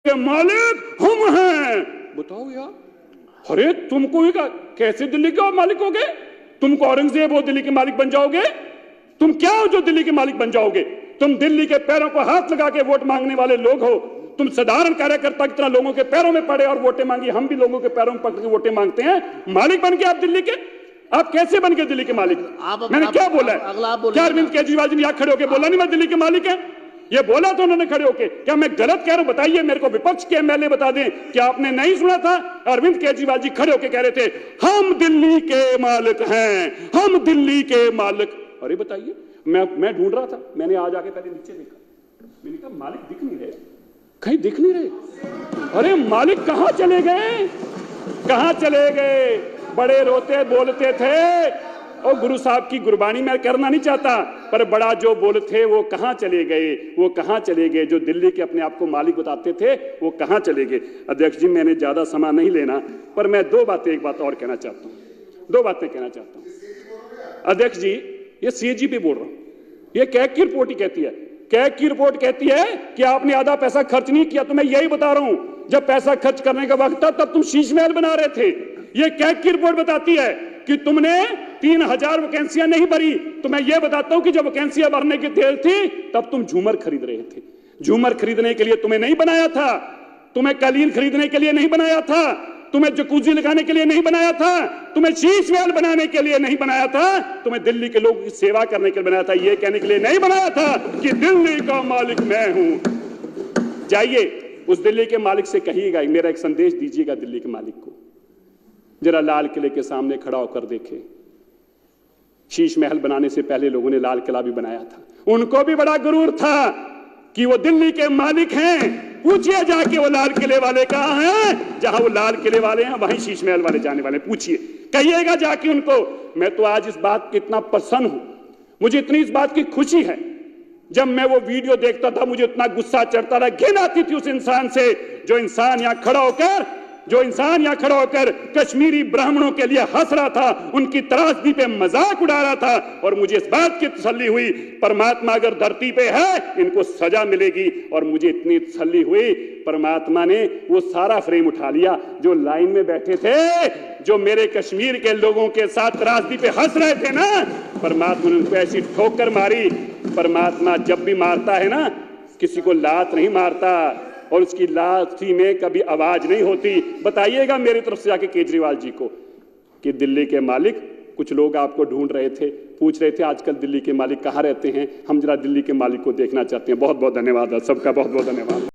के मालिक हम हैं। बताओ यार, अरे तुमको भी कैसे दिल्ली के मालिक हो गए? तुमको औरंगजेब हो दिल्ली के मालिक बन जाओगे? तुम क्या हो जो दिल्ली के मालिक बन जाओगे? तुम दिल्ली के पैरों को हाथ लगा के वोट मांगने वाले लोग हो। तुम साधारण कार्यकर्ता कितना लोगों के पैरों में पड़े और वोटें मांगी। हम भी लोगों के पैरों में पकड़ के वोटें मांगते हैं। मालिक बन गए आप दिल्ली के? आप कैसे बन गए दिल्ली के मालिक? मैंने क्या बोला है? क्या अरविंद केजरीवाल जी ने यहां खड़े होकर बोला नहीं मैं दिल्ली के मालिक है? ये बोला तो उन्होंने खड़े होके। क्या मैं गलत कह रहा हूं? बताइए मेरे को, विपक्ष के एमएलए बता दें। क्या आपने नहीं सुना था? अरविंद केजरीवाल जी खड़े होके कह रहे थे हम दिल्ली के मालिक हैं, हम दिल्ली के मालिक। अरे बताइए, मैं ढूंढ रहा था, मैंने आज आके पहले नीचे देखा, मैंने कहा मालिक दिख नहीं रहे, कहीं दिख नहीं रहे। अरे मालिक कहां चले गए? कहां चले गए? बड़े रोते बोलते थे और गुरु साहब की गुरबानी मैं करना नहीं चाहता, पर बड़ा जो बोल थे वो कहां चले गए? वो कहां चले गए? जो दिल्ली के अपने आप को मालिक बताते थे वो कहां चले गए? अध्यक्ष जी, मैंने ज्यादा समय नहीं लेना, पर मैं एक बात और कहना चाहता हूं, दो बातें कहना चाहता हूं। अध्यक्ष जी, ये सीएजी पे बोल रहा हूं, ये कैग की रिपोर्ट ही कहती है, कैग की रिपोर्ट कहती है कि आपने आधा पैसा खर्च नहीं किया। तो मैं यही बता रहा हूं, जब पैसा खर्च करने का वक्त था तब तुम शीश महल बना रहे थे। ये कैग की रिपोर्ट बताती है कि तुमने 3000 वैकेंसियां नहीं भरी। तो मैं ये बताता हूं कि जब वैकेंसियां भरने की देर थी तब तुम झूमर खरीद रहे थे। झूमर खरीदने के लिए तुम्हें नहीं बनाया था, तुम्हें कालीन खरीदने के लिए नहीं बनाया था, तुम्हें जकूजी लगाने के लिए नहीं बनाया था, तुम्हें शीश महल बनाने के लिए नहीं बनाया था, तुम्हें दिल्ली के लोगों की सेवा करने के लिए बनाया था। ये कहने के लिए नहीं बनाया था कि दिल्ली का मालिक मैं हूं। जाइए उस दिल्ली के मालिक से कहिएगा, मेरा एक संदेश दीजिएगा दिल्ली के मालिक को, जरा लाल किले के सामने खड़ा होकर देखे। शीश महल बनाने से पहले लोगों ने लाल किला भी बनाया था। उनको भी बड़ा गुरूर था कि वो दिल्ली के मालिक हैं। पूछिए जाके वो लाल किले वाले कहां हैं? जहां वो लाल किले वाले हैं वहीं शीश महल वाले जाने वाले। पूछिए, कहिएगा जाके उनको। मैं तो आज इस बात के इतना प्रसन्न हूं, मुझे इतनी इस बात की खुशी है। जब मैं वो वीडियो देखता था मुझे इतना गुस्सा चढ़ता था, घिन आती थी उस इंसान से, जो इंसान यहां खड़ा होकर कश्मीरी ब्राह्मणों के लिए हंस रहा था, उनकी त्रासदी पे मजाक उड़ा रहा था। और मुझे इस बात की तसल्ली हुई, परमात्मा अगर धरती पे है इनको सजा मिलेगी। और मुझे इतनी तसल्ली हुई, परमात्मा ने वो सारा फ्रेम उठा लिया जो लाइन में बैठे थे, जो मेरे कश्मीर के लोगों के साथ त्रासदी पे हंस रहे थे ना, परमात्मा ने उनको ऐसी ठोकर मारी। परमात्मा जब भी मारता है ना, किसी को लात नहीं मारता और उसकी लाठी में कभी आवाज नहीं होती। बताइएगा मेरी तरफ से जाके केजरीवाल जी को कि दिल्ली के मालिक, कुछ लोग आपको ढूंढ रहे थे, पूछ रहे थे आजकल दिल्ली के मालिक कहां रहते हैं, हम जरा दिल्ली के मालिक को देखना चाहते हैं। बहुत बहुत धन्यवाद, सबका बहुत बहुत धन्यवाद।